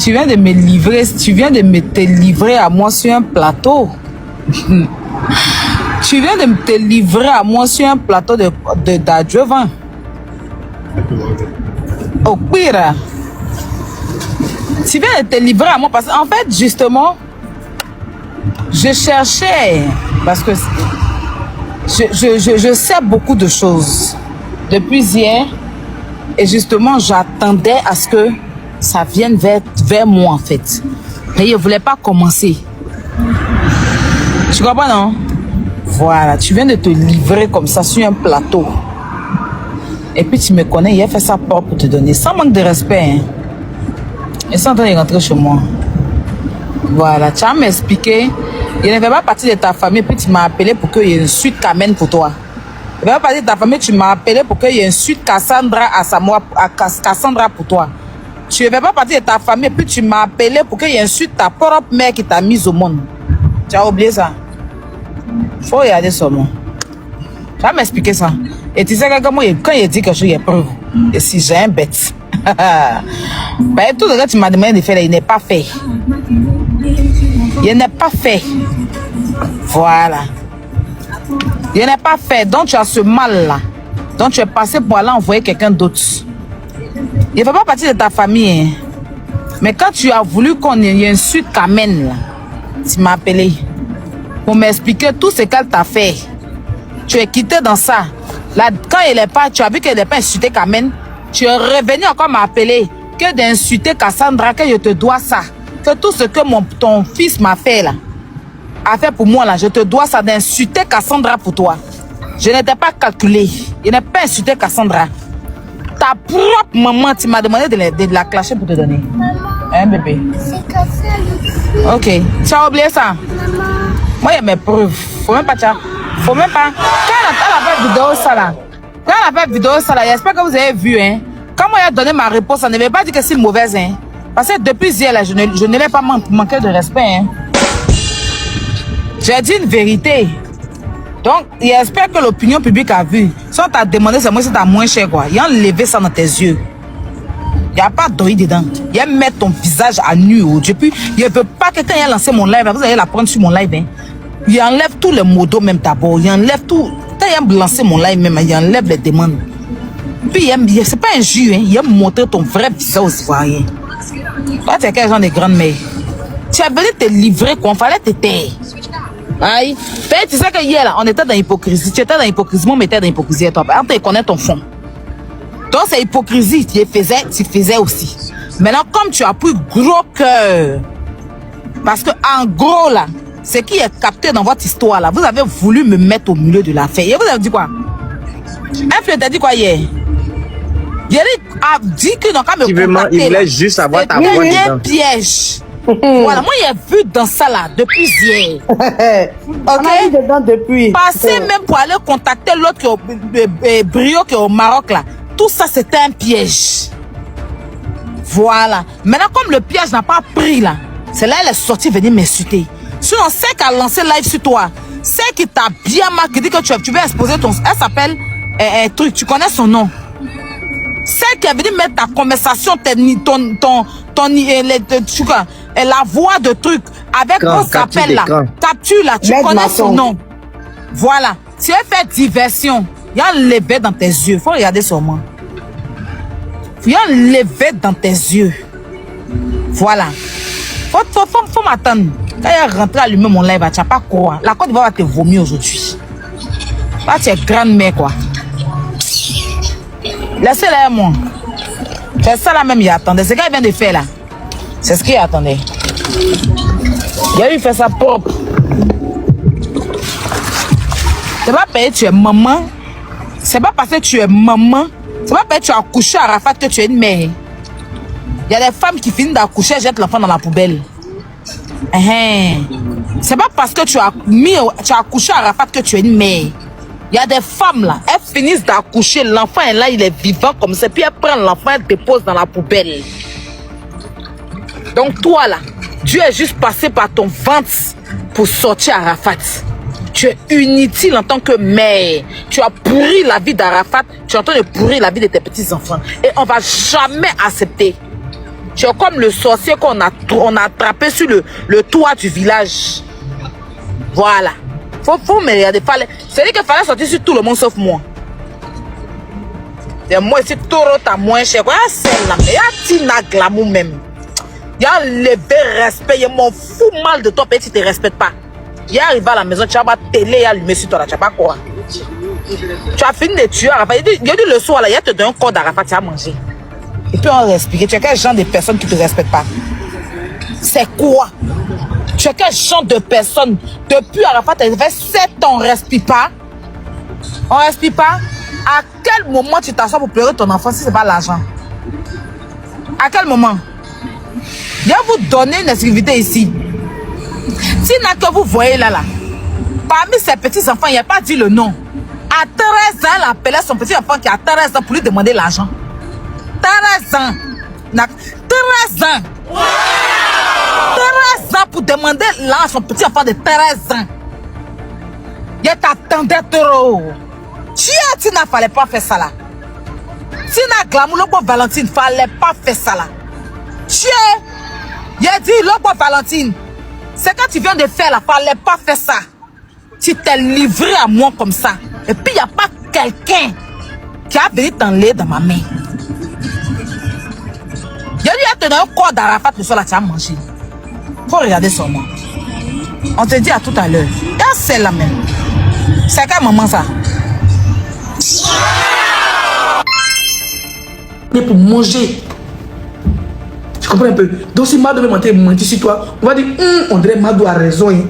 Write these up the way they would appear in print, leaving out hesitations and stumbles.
Tu viens de me livrer, tu viens de me te livrer à moi sur un plateau. Tu viens de te livrer à moi sur un plateau d'adjuvant. Au pire, tu viens de te livrer à moi parce qu'en fait, justement, je cherchais, parce que je sais beaucoup de choses depuis hier, et justement, j'attendais à ce que ça vienne vers moi, en fait. Mais je ne voulais pas commencer. Tu comprends, non? Voilà, tu viens de te livrer comme ça sur un plateau. Et puis tu me connais, il a fait ça pour te donner, sans manque de respect. Hein. Ils sont en train de rentrer chez moi. Voilà, tu as m'expliqué. Il ne fait pas partie de ta famille, puis tu m'as appelé pour qu'il y ait une suite qu'amène pour toi. Il ne fait pas partie de ta famille, tu m'as appelé pour qu'il y ait une suite Cassandra à Cassandra pour toi. Tu ne fais pas partie de ta famille, puis tu m'as appelé pour qu'il y ait une suite ta propre mère qui t'a mise au monde. Tu as oublié ça? Faut regarder sur moi. Tu vas m'expliquer ça. Et tu sais que quand il dit quelque chose, il y a preuve. Et si j'ai un bête. Ben, tout ce que tu m'as demandé de faire, il n'est pas fait. Il n'est pas fait. Voilà. Il n'est pas fait. Donc tu as ce mal-là. Donc tu es passé pour aller envoyer quelqu'un d'autre. Il ne fait pas partie de ta famille. Hein. Mais quand tu as voulu qu'on y ait une suite qu'amène, là, tu m'as appelé pour m'expliquer tout ce qu'elle t'a fait. Tu es quitté dans ça. Là, quand il n'est pas, tu as vu qu'elle n'est pas insulté Kamen, tu es revenu encore m'appeler que d'insulter Cassandra, que je te dois ça. Que tout ce que ton fils m'a fait là, a fait pour moi là, je te dois ça d'insulter Cassandra pour toi. Je n'étais pas calculé. Je n'ai pas insulté Cassandra. Ta propre maman, tu m'as demandé de la clasher pour te donner. Hein, bébé? C'est cassé le ok. Tu as oublié ça? Maman. Moi, il y a mes preuves. Faut même pas, faut même pas. Quand elle a fait vidéo ça là, j'espère que vous avez vu, hein. Quand moi, j'ai donné ma réponse, ça ne veut pas dire que c'est mauvaise, hein. Parce que depuis hier, là, je ne l'ai pas manqué de respect, hein. J'ai dit une vérité. Donc, j'espère que l'opinion publique a vu. Si on t'a demandé, c'est moi, c'est à moins cher, quoi. Il a enlevé ça dans tes yeux. Il n'y a pas d'oeil dedans. Il a mettre ton visage à nu. Puis, il ne veut pas que quand il a lancé mon live, vous allez la prendre sur mon live, hein. Il enlève tous les modos même d'abord. Il enlève tout. Quand il a lancé mon live même, il enlève les demandes. Puis, c'est pas un jus, hein. Il a montré ton vrai visage aux Ivoiriens. Là, tu es quel genre de grande mère? Tu as venu te livrer, quoi. Il fallait te taire. Aïe. Tu sais que hier, là, on était dans l'hypocrisie. Tu étais dans l'hypocrisie, moi, on était dans l'hypocrisie. Toi, tu connais ton fond. Donc, c'est hypocrisie. Tu faisais aussi. Maintenant, comme tu as pris gros cœur, parce que, en gros, là, ce qui est capté dans votre histoire, là, vous avez voulu me mettre au milieu de l'affaire. Et vous avez dit quoi? Un t'a dit quoi hier? Il a dit que non, quand me contacter, il voulait juste avoir ta voix dedans. Un piège. Voilà, moi, j'ai vu dans ça là depuis hier. Ok? Dedans depuis. Passer même pour aller contacter l'autre qui est Brio qui est au Maroc là. Tout ça c'était un piège. Voilà. Maintenant, comme le piège n'a pas pris là, c'est là elle est sortie venir m'insulter. Sinon, c'est qui a lancé live sur toi, c'est qui t'a bien marqué, dit que tu veux exposer ton. Elle s'appelle un truc, tu connais son nom. Celle qui est venue mettre ta conversation, la voix de truc, avec comment s'appelle là, capture là, tu connais son nom. Voilà. Si elle fait diversion, il y a un levé dans tes yeux. Faut regarder sur moi. Il y a un levé dans tes yeux. Voilà. Faut m'attendre. Quand elle est rentrée à allumer mon live, tu n'as pas quoi. La Côte d'Ivoire va te vomir aujourd'hui. Là, tu es grande-mère, quoi. Laissez-la moi. C'est ça là même, il attendait. Ce qu'il vient de faire là, c'est ce qu'il attendait. Il a eu fait ça propre. C'est pas parce que tu es maman. C'est pas parce que tu es maman. C'est pas parce que tu as accouché à Arafat que tu es une mère. Il y a des femmes qui finissent d'accoucher et jettent l'enfant dans la poubelle. C'est pas parce que tu as accouché à Arafat que tu es une mère. Il y a des femmes là, elles finissent d'accoucher, l'enfant est là, il est vivant comme ça, puis elles prennent l'enfant, elles déposent dans la poubelle. Donc toi là, Dieu est juste passé par ton ventre pour sortir Arafat. Tu es inutile en tant que mère. Tu as pourri la vie d'Arafat, tu es en train de pourrir la vie de tes petits-enfants. Et on va jamais accepter. Tu es comme le sorcier qu'on a attrapé sur le toit du village. Voilà. Faut me regarder. C'est-à-dire qu'il fallait sortir sur tout le monde sauf moi. Et moi, c'est taureau, t'as moins cher. Celle-là, mais il y a Tina Glamour même. Il y a levé respect. Il m'en fout mal de toi, mais tu ne te respectes pas. Il arrive à la maison, tu as ma télé allumée sur toi, tu n'as pas quoi. Tu as fini de tuer Arafat. Il dit le soir, là, il y a te donné un corps d'Arafat, tu as mangé. Et puis on respire. Tu es quel genre de personne qui ne te respecte pas? C'est quoi? Tu es quel genre de personne? Depuis Arafat, tu as fait 7 ans, on ne respire pas. On ne respire pas. À quel moment tu t'assois pour pleurer ton enfant si ce n'est pas l'argent? À quel moment? Je vais vous donner une exclusivité ici. Tina que vous voyez là, parmi ces petits enfants, il n'y a pas dit le nom. À 13 ans, elle appelait son petit enfant qui a 13 ans pour lui demander l'argent. 13 ans. 13 ans. Wow! 13 ans pour demander l'argent à son petit enfant de 13 ans. Il t'attendait trop. Tina, fallait pas faire ça là. Tina Glamour, le Valentine, fallait pas faire ça là. Il a dit, le Valentine, c'est quand tu viens de faire là, fallait pas faire ça. Tu t'es livré à moi comme ça. Et puis il n'y a pas quelqu'un qui a venu t'enlever dans ma main. Il y a te donné un corps d'Arafat le soir là, tu as mangé. Faut regarder sur moi. On te dit à tout à l'heure. Et c'est la même. C'est quel moment ça? Mais pour manger. Tu comprends un peu? Donc si Mado veut mentir sur toi, on va dire, on dirait Mado a raison. Hein.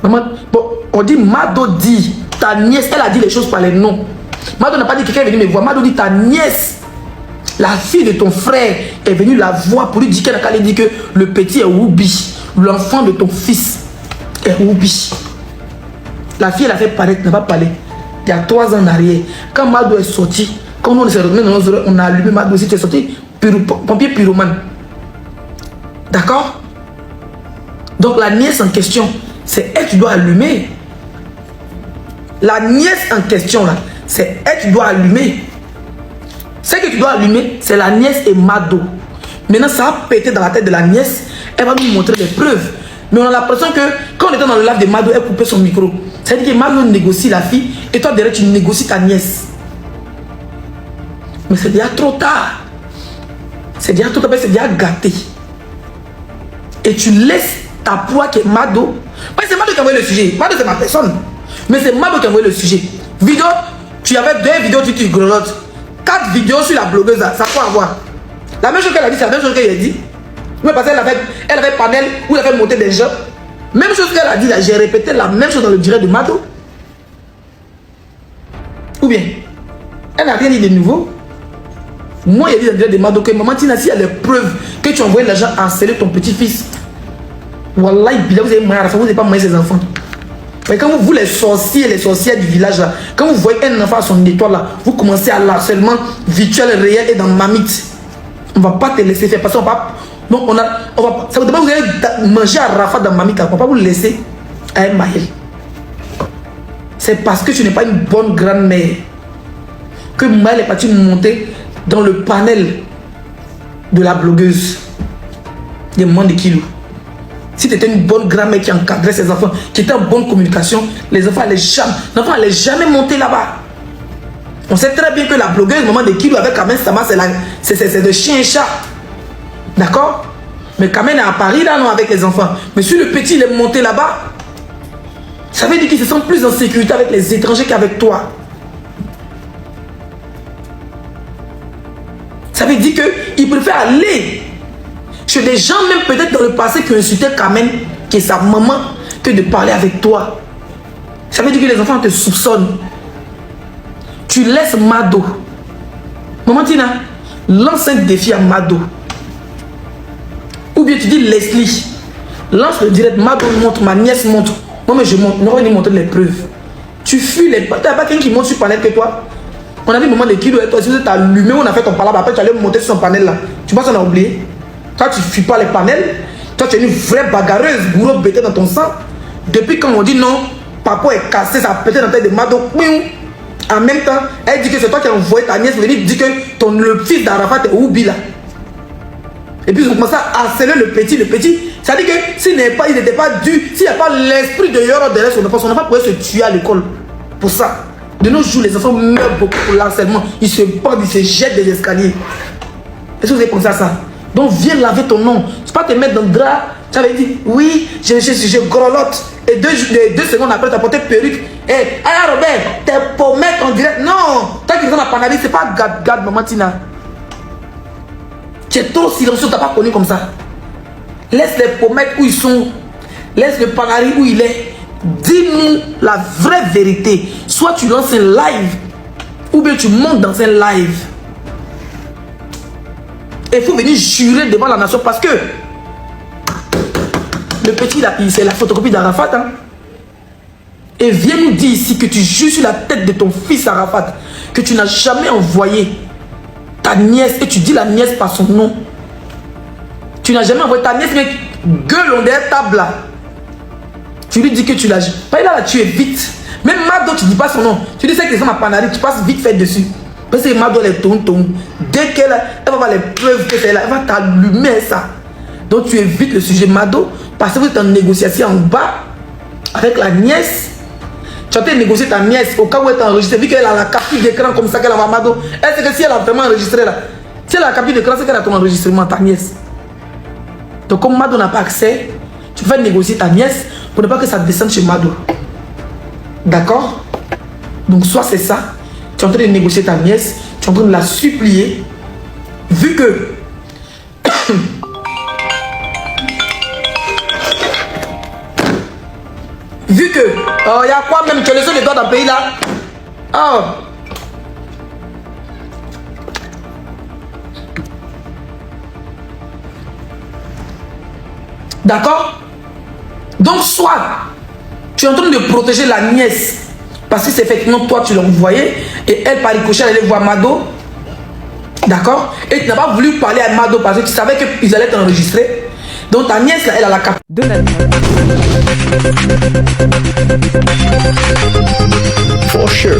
Maman, bon, on dit Mado dit, ta nièce, elle a dit les choses par les noms. Mado n'a pas dit que quelqu'un est venu me voir. Mado dit ta nièce, la fille de ton frère, est venue la voir pour lui dire qu'elle a dit que le petit est Ruby. L'enfant de ton fils est Ruby. La fille, elle a fait paraître, n'a pas parlé. Il y a 3 ans en arrière, quand Mado est sorti, quand on s'est retrouvé dans nos oreilles, on a allumé Mado aussi, tu es sorti, pompier pyromane. D'accord? Donc la nièce en question, c'est elle qui doit allumer. La nièce en question là, c'est elle qui doit allumer. Celle que tu dois allumer, c'est la nièce et Mado. Maintenant, ça a pété dans la tête de la nièce. Elle va nous montrer des preuves. Mais on a l'impression que quand on était dans le live de Mado, elle coupait son micro. C'est-à-dire que Mado négocie la fille et toi derrière tu négocies ta nièce. Mais c'est déjà trop tard. C'est déjà trop tard, c'est déjà gâté. Et tu laisses ta proie qui est Mado. Mais c'est Mado qui a envoyé le sujet. Mado c'est ma personne. Mais c'est Mado qui a envoyé le sujet. Vidéo, tu avais 2 vidéos, tu grelottes. 4 vidéos sur la blogueuse, ça faut avoir. La même chose qu'elle a dit, c'est la même chose qu'elle a dit. Mais parce qu'elle avait panel où elle avait monté des gens. Même chose qu'elle a dit là, j'ai répété la même chose dans le direct de Mado. Ou bien, elle n'a rien dit de nouveau. Moi, il y a dit dans le direct de Mado que maman Tina, s'il y a des preuves que tu as envoyé l'argent à harceler ton petit-fils. Wallahi, vous avez moyen à la fin, vous n'avez pas moyen ses enfants. Mais quand vous les sorciers, les sorcières du village là, quand vous voyez un enfant à son étoile là, vous commencez à l'harcèlement virtuel, réel et dans mamite. On ne va pas te laisser faire parce qu'on va. Donc on va. Ça vous demande vous allez manger à Rafa dans mamite, on ne va pas vous laisser à un Maël. C'est parce que tu n'es pas une bonne grand-mère que Maël est parti monter dans le panel de la blogueuse des moments de kilos. Si tu étais une bonne grand-mère qui encadrait ses enfants, qui était en bonne communication, les enfants n'allaient jamais monter là-bas. On sait très bien que la blogueuse, maman de Kilo avec Kamen Sama, c'est de chien et chat. D'accord? Mais Kamen est à Paris là, non, avec les enfants. Mais si le petit il est monté là-bas, ça veut dire qu'il se sent plus en sécurité avec les étrangers qu'avec toi. Ça veut dire qu'il préfère aller chez des gens, même peut-être dans le passé, qui ont insulté Kamen, qui est sa maman, que de parler avec toi. Ça veut dire que les enfants te soupçonnent. Tu laisses Mado. Maman Tina, lance un défi à Mado. Ou bien tu dis Leslie, lance le direct, Mado montre, ma nièce montre. Moi, mais je montre, on va venir montrer les preuves. Tu fuis les. Tu n'as pas quelqu'un qui monte sur le panel que toi. On a vu le moment de Kilo et toi, si vous êtes allumé, on a fait ton palabre, après tu allais monter sur son panel là. Tu penses qu'on a oublié? Toi, tu ne fuis pas les panels. Toi, tu es une vraie bagarreuse, bourreau bêté dans ton sang. Depuis quand on dit non, papa est cassé, ça a pété dans la tête de Mado. En même temps, elle dit que c'est toi qui as envoyé ta nièce venir dire que le fils d'Arafat est Oubi là. Et puis vous commencez à harceler le petit. Ça dit que s'il n'était pas dû, s'il n'y a pas l'esprit de Yoro derrière son enfant ne pourrait se tuer à l'école. Pour ça. De nos jours, les enfants meurent beaucoup pour l'harcèlement. Ils se battent, ils se jettent des escaliers. Est-ce que vous avez pensé à ça? Donc viens laver ton nom. C'est pas te mettre dans le drap. Tu avais dit, oui, je grelotte. Et deux secondes après, tu as porté perruque. Eh, alors Robert, t'es pommettes en direct. Non, toi qui es dans la Panavie, c'est pas Gad Maman Tina. Tu es trop silencieux, tu n'as pas connu comme ça. Laisse les pommettes où ils sont. Laisse le Panari où il est. Dis-nous la vraie vérité. Soit tu lances un live, ou bien tu montes dans un live. Et il faut venir jurer devant la nation parce que le petit là, c'est la photocopie d'Arafat. Hein? Et viens nous dire ici que tu jures sur la tête de ton fils Arafat que tu n'as jamais envoyé ta nièce et tu dis la nièce par son nom. Tu n'as jamais envoyé ta nièce, mais gueule en derrière table là. Tu lui dis que tu l'as. Pas là, tu es vite. Même Mado, tu dis pas son nom. Tu dis c'est que les gens à Panari, tu passes vite fait dessus. Parce que Mado, elle est tonton. Dès qu'elle va voir les preuves que c'est là, elle va t'allumer ça. Donc tu évites le sujet Mado parce que vous êtes en négociation en bas avec la nièce. Tu as été négocier ta nièce au cas où elle est enregistrée. Vu qu'elle a la capture d'écran comme ça qu'elle a Mado. Elle sait que si elle a vraiment enregistré là, si elle a la capture d'écran, c'est qu'elle a ton enregistrement, ta nièce. Donc comme Mado n'a pas accès, tu fais négocier ta nièce pour ne pas que ça descende chez Mado. D'accord? Donc soit c'est ça, tu es en train de négocier ta nièce, tu es en train de la supplier, vu que vu que il y a quoi même, tu es le seul de toi dans le pays là. Oh. D'accord? Donc soit tu es en train de protéger la nièce parce que c'est effectivement toi tu l'as envoyé et elle par ricochet elle allait voir Mado. D'accord? Et tu n'as pas voulu parler à Mado parce que tu savais qu'ils allaient t'enregistrer. Donc ta nièce là, elle a la carte de la For sure.